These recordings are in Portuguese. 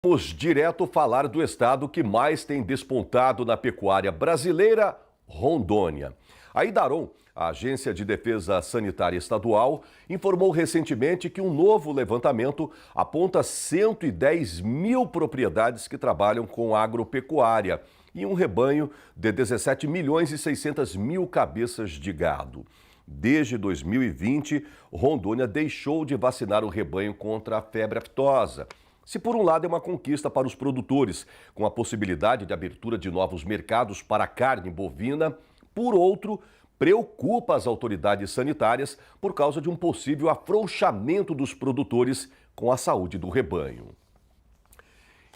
Vamos direto falar do estado que mais tem despontado na pecuária brasileira, Rondônia. A Idaron, a Agência de Defesa Sanitária Estadual, informou recentemente que um novo levantamento aponta 110 mil propriedades que trabalham com agropecuária e um rebanho de 17 milhões e 600 mil cabeças de gado. Desde 2020, Rondônia deixou de vacinar o rebanho contra a febre aftosa. Se por um lado é uma conquista para os produtores, com a possibilidade de abertura de novos mercados para a carne bovina, por outro, preocupa as autoridades sanitárias por causa de um possível afrouxamento dos produtores com a saúde do rebanho.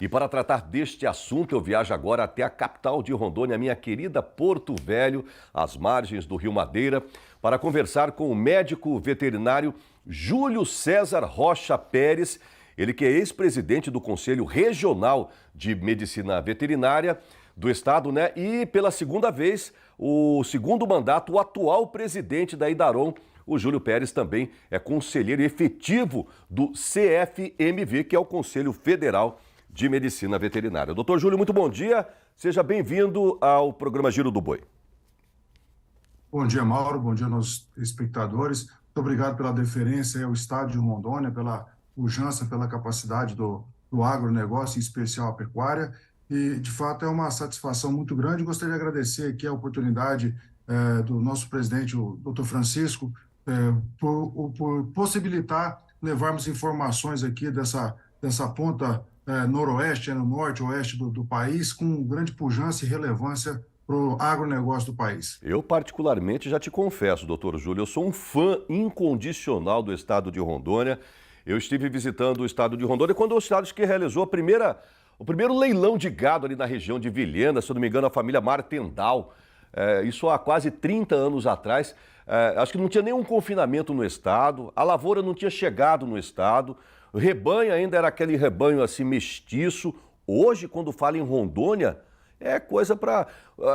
E para tratar deste assunto, eu viajo agora até a capital de Rondônia, minha querida Porto Velho, às margens do Rio Madeira, para conversar com o médico veterinário Júlio César Rocha Pérez, ele que é ex-presidente do Conselho Regional de Medicina Veterinária do Estado, né? E pela segunda vez, o segundo mandato, o atual presidente da Idaron, o Júlio Pérez, também é conselheiro efetivo do CFMV, que é o Conselho Federal de Medicina Veterinária. Doutor Júlio, muito bom dia. Seja bem-vindo ao programa Giro do Boi. Bom dia, Mauro. Bom dia aos espectadores. Muito obrigado pela deferência ao Estado de Rondônia, pela pujança, pela capacidade do agronegócio, em especial a pecuária. E, de fato, é uma satisfação muito grande. Gostaria de agradecer aqui a oportunidade do nosso presidente, o doutor Francisco, por possibilitar levarmos informações aqui dessa ponta noroeste, no norte, oeste do país, com grande pujança e relevância para o agronegócio do país. Eu, particularmente, já te confesso, doutor Júlio, eu sou um fã incondicional do estado de Rondônia. Eu estive visitando o estado de Rondônia quando o estado que realizou o primeiro leilão de gado ali na região de Vilhena, se eu não me engano, a família Martendal. Isso há quase 30 anos atrás. Acho que não tinha nenhum confinamento no estado, a lavoura não tinha chegado no estado, o rebanho ainda era aquele rebanho assim mestiço. Hoje, quando fala em Rondônia, é coisa para...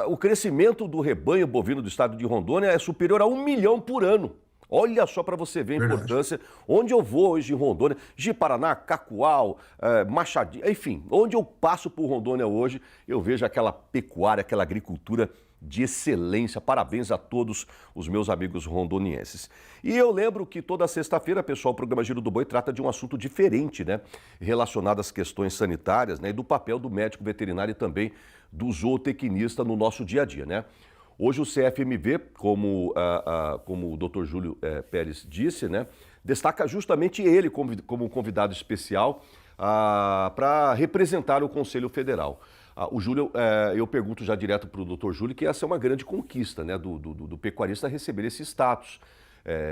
O crescimento do rebanho bovino do estado de Rondônia é superior a 1 milhão por ano. Olha só para você ver a importância. Onde eu vou hoje em Rondônia, Ji-Paraná, Cacoal, Machadinho, enfim, onde eu passo por Rondônia hoje, eu vejo aquela pecuária, aquela agricultura de excelência. Parabéns a todos os meus amigos rondonienses. E eu lembro que toda sexta-feira, pessoal, o programa Giro do Boi trata de um assunto diferente, né? Relacionado às questões sanitárias, né? E do papel do médico veterinário e também do zootecnista no nosso dia a dia, né? Hoje o CFMV, como o Dr. Júlio Pérez disse, né, destaca justamente ele como convidado especial para representar o Conselho Federal. O Júlio, eu pergunto já direto para o Dr. Júlio que essa é uma grande conquista, né, do pecuarista receber esse status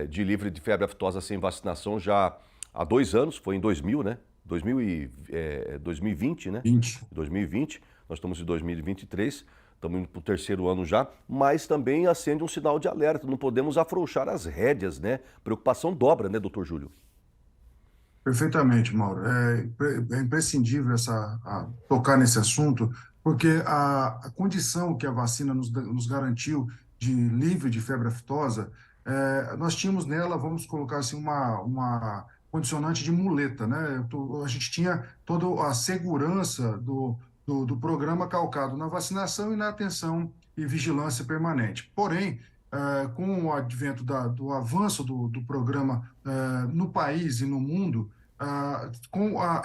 de livre de febre aftosa sem vacinação já há 2 anos, foi em 2000, né? 2020, né? 2020, nós estamos em 2023. Estamos indo para o 3º ano já, mas também acende um sinal de alerta. Não podemos afrouxar as rédeas, né? Preocupação dobra, né, doutor Júlio? Perfeitamente, Mauro. É imprescindível tocar nesse assunto, porque a condição que a vacina nos garantiu de livre de febre aftosa, nós tínhamos nela, vamos colocar assim, uma condicionante de muleta, né? A gente tinha toda a segurança do programa calcado na vacinação e na atenção e vigilância permanente. Porém, com o advento do avanço do programa no país e no mundo, com a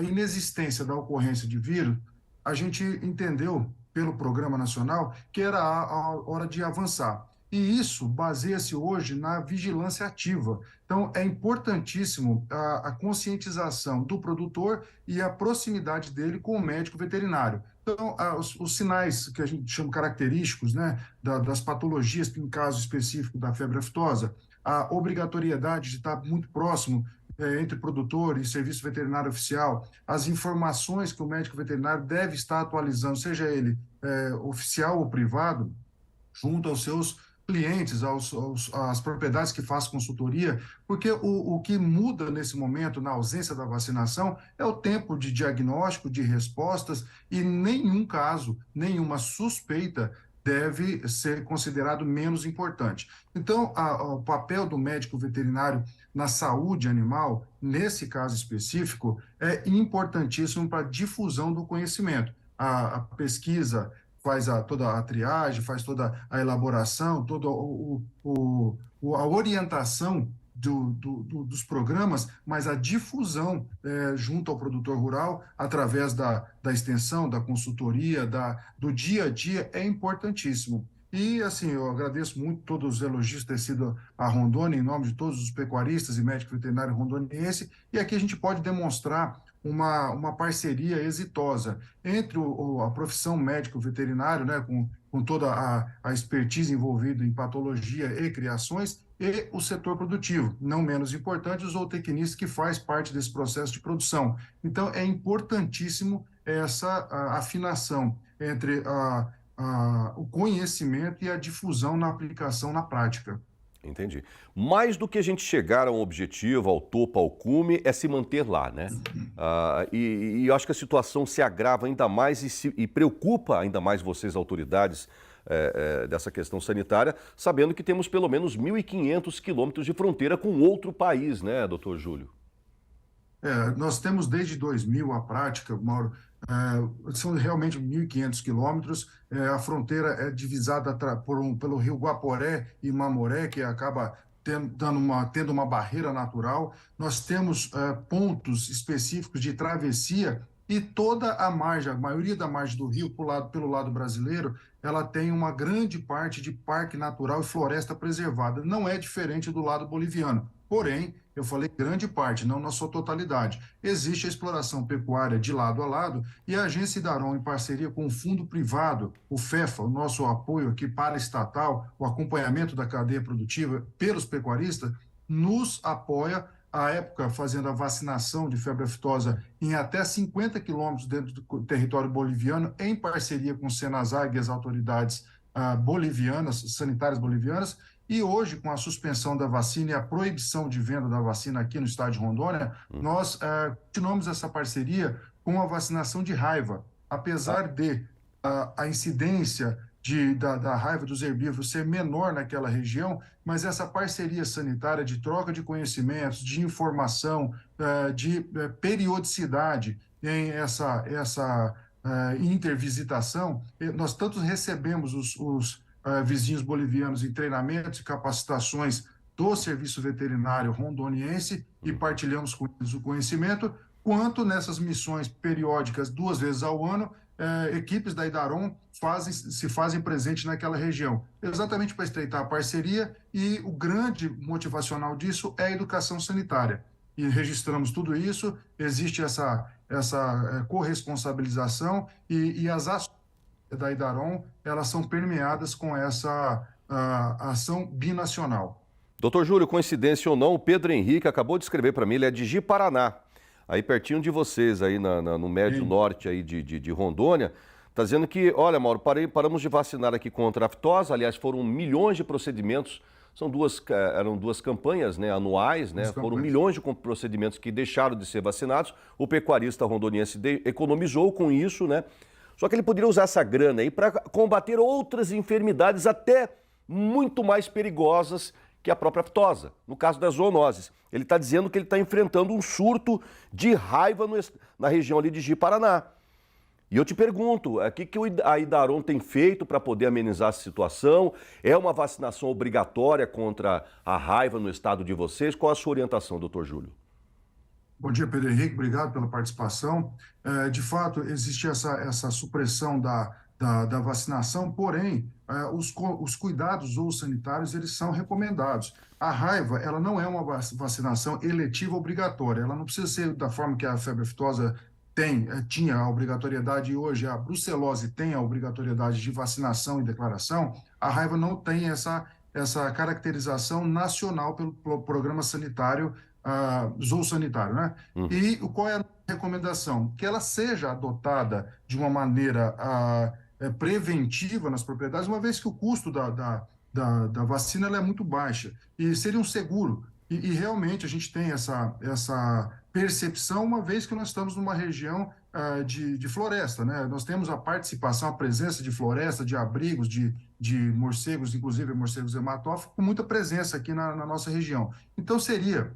inexistência da ocorrência de vírus, a gente entendeu, pelo Programa Nacional, que era a hora de avançar. E isso baseia-se hoje na vigilância ativa. Então, é importantíssimo a conscientização do produtor e a proximidade dele com o médico veterinário. Então, os sinais que a gente chama característicos, né, das patologias, em caso específico da febre aftosa, a obrigatoriedade de estar muito próximo entre produtor e serviço veterinário oficial, as informações que o médico veterinário deve estar atualizando, seja ele oficial ou privado, junto aos seus clientes, às propriedades que fazem consultoria, porque o que muda nesse momento, na ausência da vacinação, é o tempo de diagnóstico, de respostas, e nenhum caso, nenhuma suspeita deve ser considerado menos importante. Então, o papel do médico veterinário na saúde animal, nesse caso específico, é importantíssimo para a difusão do conhecimento. A pesquisa faz toda a triagem, faz toda a elaboração, toda a orientação dos programas, mas a difusão junto ao produtor rural, através da extensão, da consultoria, do dia a dia, é importantíssimo. E, assim, eu agradeço muito todos os elogios que têm sido a Rondônia, em nome de todos os pecuaristas e médicos veterinários rondonienses, e aqui a gente pode demonstrar uma parceria exitosa entre a profissão médico-veterinário, né, com toda a expertise envolvida em patologia e criações, e o setor produtivo, não menos importante, os zootecnistas que faz parte desse processo de produção. Então, é importantíssimo essa afinação entre o conhecimento e a difusão na aplicação na prática. Entendi. Mais do que a gente chegar a um objetivo, ao topo, ao cume, é se manter lá, né? E eu acho que a situação se agrava ainda mais e preocupa ainda mais vocês, autoridades, dessa questão sanitária, sabendo que temos pelo menos 1.500 quilômetros de fronteira com outro país, né, doutor Júlio? Nós temos desde 2000 a prática, Mauro, são realmente 1.500 quilômetros. A fronteira é divisada pelo rio Guaporé e Mamoré, que acaba tendo uma barreira natural. Nós temos pontos específicos de travessia e toda a margem, a maioria da margem do rio pelo lado brasileiro, ela tem uma grande parte de parque natural e floresta preservada. Não é diferente do lado boliviano. Porém, eu falei grande parte, não na sua totalidade. Existe a exploração pecuária de lado a lado e a Agência Idaron, em parceria com o fundo privado, o FEFA, o nosso apoio aqui paraestatal, o acompanhamento da cadeia produtiva pelos pecuaristas, nos apoia, à época, fazendo a vacinação de febre aftosa em até 50 quilômetros dentro do território boliviano, em parceria com o Senasag e as autoridades bolivianas, sanitárias bolivianas. E hoje, com a suspensão da vacina e a proibição de venda da vacina aqui no estado de Rondônia, nós continuamos essa parceria com a vacinação de raiva. Apesar de a incidência da raiva dos herbívoros ser menor naquela região, mas essa parceria sanitária de troca de conhecimentos, de informação, de periodicidade em essa intervisitação, nós tanto recebemos os vizinhos bolivianos em treinamentos e capacitações do Serviço Veterinário Rondoniense e partilhamos com eles o conhecimento, quanto nessas missões periódicas 2 vezes ao ano, equipes da Idaron se fazem presentes naquela região, exatamente para estreitar a parceria, e o grande motivacional disso é a educação sanitária. E registramos tudo isso, existe essa corresponsabilização e as ações da Idaron, elas são permeadas com essa ação binacional. Doutor Júlio, coincidência ou não, o Pedro Henrique acabou de escrever para mim, ele é de Ji-Paraná, aí pertinho de vocês, aí no médio norte aí de Rondônia, está dizendo que, olha, Mauro, paramos de vacinar aqui contra a aftosa, aliás, foram milhões de procedimentos, eram duas campanhas, né, anuais, né, foram milhões de procedimentos que deixaram de ser vacinados, o pecuarista rondoniense economizou com isso, né? Só que ele poderia usar essa grana aí para combater outras enfermidades até muito mais perigosas que a própria aftosa, no caso das zoonoses. Ele está dizendo que ele está enfrentando um surto de raiva na região ali de Ji-Paraná. E eu te pergunto, o que a Idaron tem feito para poder amenizar essa situação? É uma vacinação obrigatória contra a raiva no estado de vocês? Qual a sua orientação, doutor Júlio? Bom dia, Pedro Henrique, obrigado pela participação. De fato, existe essa supressão da vacinação, porém, os cuidados zoossanitários, eles são recomendados. A raiva, ela não é uma vacinação eletiva obrigatória, ela não precisa ser da forma que a febre aftosa tinha a obrigatoriedade, e hoje a brucelose tem a obrigatoriedade de vacinação e declaração. A raiva não tem essa caracterização nacional pelo programa sanitário, zoossanitário, né? E qual é a recomendação? Que ela seja adotada de uma maneira preventiva nas propriedades, uma vez que o custo da vacina ela é muito baixa e seria um seguro. E realmente a gente tem essa percepção, uma vez que nós estamos numa região de floresta, né? Nós temos a participação, a presença de floresta, de abrigos, de morcegos, inclusive morcegos hematófagos, com muita presença aqui na nossa região. Então seria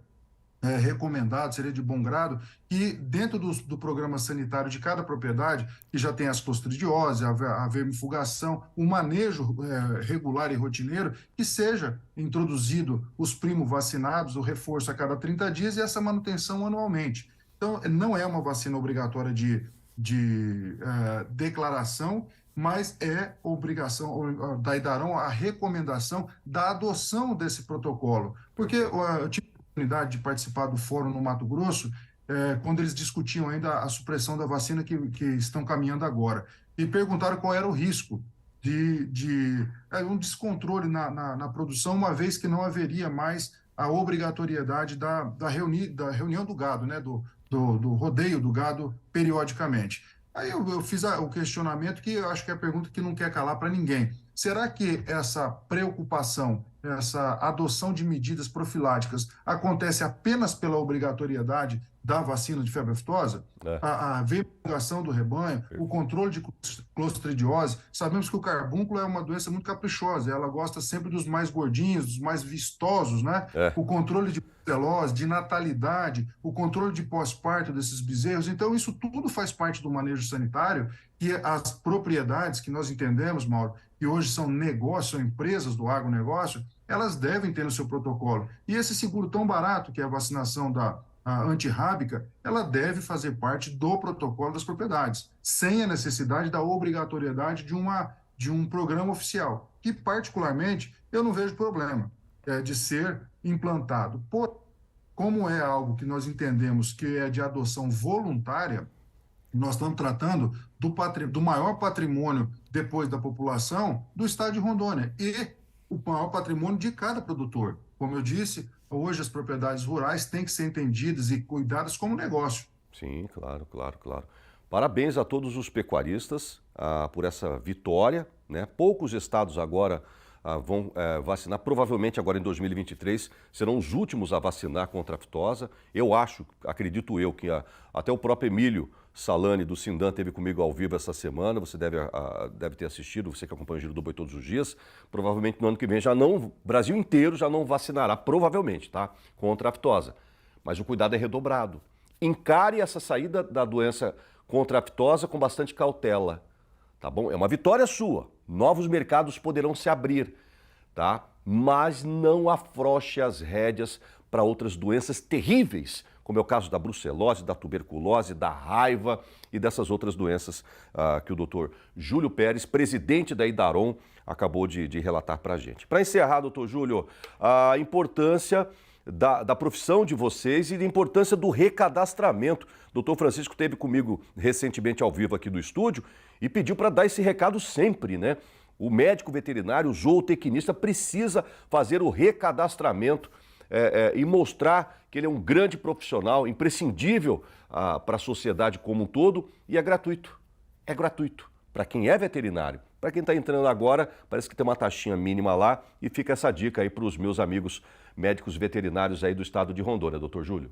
recomendado, seria de bom grado, que dentro do programa sanitário de cada propriedade, que já tem as clostridiose, a vermifugação, o manejo regular e rotineiro, que seja introduzido os primo-vacinados, o reforço a cada 30 dias e essa manutenção anualmente. Então, não é uma vacina obrigatória de declaração, mas é obrigação da Idaron a recomendação da adoção desse protocolo. Porque eu tive a oportunidade de participar do fórum no Mato Grosso, quando eles discutiam ainda a supressão da vacina que estão caminhando agora, e perguntaram qual era o risco de um descontrole na produção, uma vez que não haveria mais a obrigatoriedade da reunião do gado, né, do rodeio do gado periodicamente. Aí eu fiz o questionamento que eu acho que é a pergunta que não quer calar para ninguém. Será que essa preocupação, essa adoção de medidas profiláticas acontece apenas pela obrigatoriedade da vacina de febre aftosa? É. A vermifugação do rebanho, o controle de clostridiose. Sabemos que o carbúnculo é uma doença muito caprichosa, ela gosta sempre dos mais gordinhos, dos mais vistosos, né? É. O controle de brucelose, de natalidade, o controle de pós-parto desses bezerros. Então, isso tudo faz parte do manejo sanitário e as propriedades que nós entendemos, Mauro, que hoje são negócios, são empresas do agronegócio, elas devem ter no seu protocolo. E esse seguro tão barato, que é a vacinação a antirrábica, ela deve fazer parte do protocolo das propriedades, sem a necessidade da obrigatoriedade de um programa oficial, que particularmente eu não vejo problema de ser implantado. Como é algo que nós entendemos que é de adoção voluntária, nós estamos tratando do maior patrimônio depois da população do estado de Rondônia e o maior patrimônio de cada produtor. Como eu disse, hoje as propriedades rurais têm que ser entendidas e cuidadas como negócio. Sim, claro, claro, claro. Parabéns a todos os pecuaristas por essa vitória, né? Poucos estados agora vão vacinar, provavelmente agora em 2023 serão os últimos a vacinar contra a aftosa. Eu acho, acredito eu, que até o próprio Emílio Salani do Sindan esteve comigo ao vivo essa semana, você deve ter assistido, você que acompanha o Giro do Boi todos os dias. Provavelmente no ano que vem o Brasil inteiro já não vacinará, provavelmente, tá? Contra a aftosa. Mas o cuidado é redobrado. Encare essa saída da doença contra a aftosa com bastante cautela, tá bom? É uma vitória sua. Novos mercados poderão se abrir, tá? Mas não afrouxe as rédeas para outras doenças terríveis, como é o caso da brucelose, da tuberculose, da raiva e dessas outras doenças que o doutor Júlio Pérez, presidente da Idaron, acabou de relatar para a gente. Para encerrar, doutor Júlio, a importância da profissão de vocês e da importância do recadastramento. O doutor Francisco esteve comigo recentemente ao vivo aqui do estúdio e pediu para dar esse recado sempre, né? O médico veterinário, o zootecnista, precisa fazer o recadastramento e mostrar que ele é um grande profissional, imprescindível para a sociedade como um todo, e é gratuito. É gratuito para quem é veterinário. Para quem está entrando agora, parece que tem uma taxinha mínima lá, e fica essa dica aí para os meus amigos médicos veterinários aí do estado de Rondônia, doutor Júlio.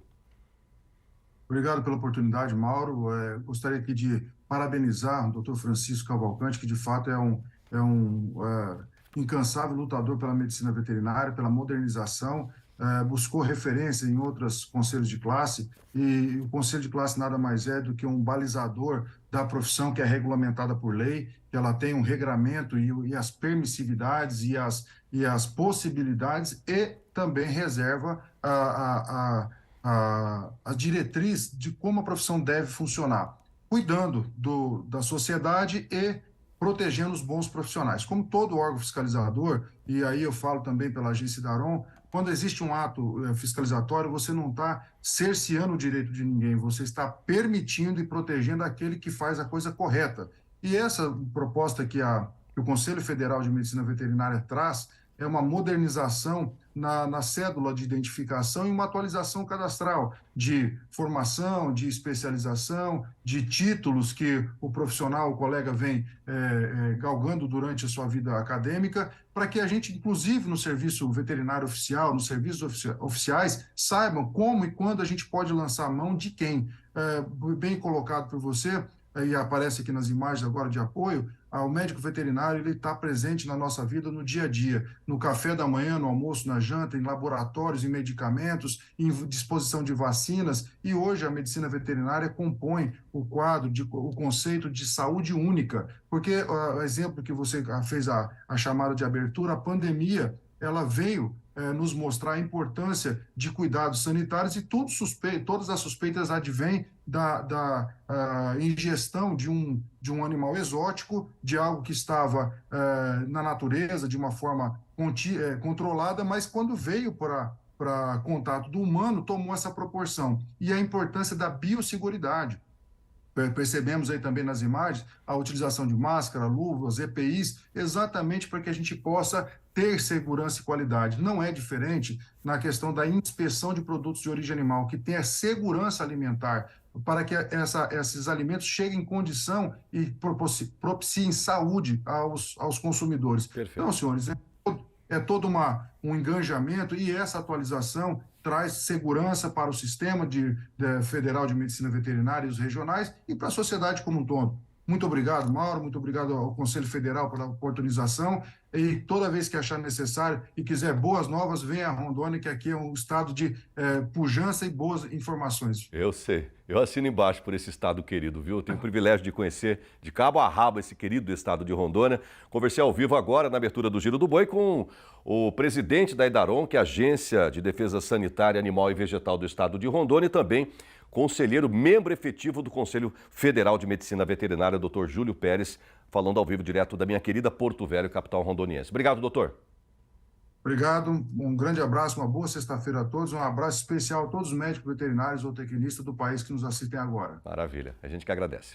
Obrigado pela oportunidade, Mauro. Gostaria aqui de parabenizar o doutor Francisco Cavalcante, que de fato é um incansável lutador pela medicina veterinária, pela modernização, buscou referência em outros conselhos de classe, e o conselho de classe nada mais é do que um balizador da profissão que é regulamentada por lei, que ela tem um regramento e as permissividades e as possibilidades, e também reserva a diretriz de como a profissão deve funcionar, cuidando da sociedade e protegendo os bons profissionais. Como todo órgão fiscalizador, e aí eu falo também pela agência Idaron, quando existe um ato fiscalizatório, você não está cerceando o direito de ninguém, você está permitindo e protegendo aquele que faz a coisa correta. E essa proposta que o Conselho Federal de Medicina Veterinária traz é uma modernização na cédula de identificação e uma atualização cadastral de formação, de especialização, de títulos que o profissional, o colega vem galgando durante a sua vida acadêmica, para que a gente, inclusive no serviço veterinário oficial, nos serviços oficiais, saibam como e quando a gente pode lançar a mão de quem. Bem colocado por você, e aparece aqui nas imagens agora de apoio, o médico veterinário ele está presente na nossa vida no dia a dia, no café da manhã, no almoço, na janta, em laboratórios, em medicamentos, em disposição de vacinas, e hoje a medicina veterinária compõe o quadro, o conceito de saúde única, porque o exemplo que você fez a chamada de abertura, a pandemia, ela veio nos mostrar a importância de cuidados sanitários e todas as suspeitas advêm da ingestão de um animal exótico, de algo que estava na natureza de uma forma controlada, mas quando veio para contato do humano, tomou essa proporção. E a importância da biosseguridade. Percebemos aí também nas imagens a utilização de máscara, luvas, EPIs, exatamente para que a gente possa ter segurança e qualidade. Não é diferente na questão da inspeção de produtos de origem animal, que tenha segurança alimentar, para que esses alimentos cheguem em condição e propiciem saúde aos consumidores. Perfeito. Então, senhores, é todo um engajamento e essa atualização traz segurança para o sistema federal de medicina veterinária e os regionais e para a sociedade como um todo. Muito obrigado, Mauro, muito obrigado ao Conselho Federal pela oportunização e toda vez que achar necessário e quiser boas novas, venha a Rondônia, que aqui é um estado de pujança e boas informações. Eu sei. Eu assino embaixo por esse estado querido, viu? Eu tenho o privilégio de conhecer de cabo a rabo esse querido estado de Rondônia. Conversei ao vivo agora, na abertura do Giro do Boi, com o presidente da Edaron, que é a Agência de Defesa Sanitária Animal e Vegetal do estado de Rondônia, e também conselheiro, membro efetivo do Conselho Federal de Medicina Veterinária, Dr. Júlio Pérez, falando ao vivo direto da minha querida Porto Velho, capital rondoniense. Obrigado, doutor. Obrigado, um grande abraço, uma boa sexta-feira a todos, um abraço especial a todos os médicos veterinários ou tecnistas do país que nos assistem agora. Maravilha, a gente que agradece.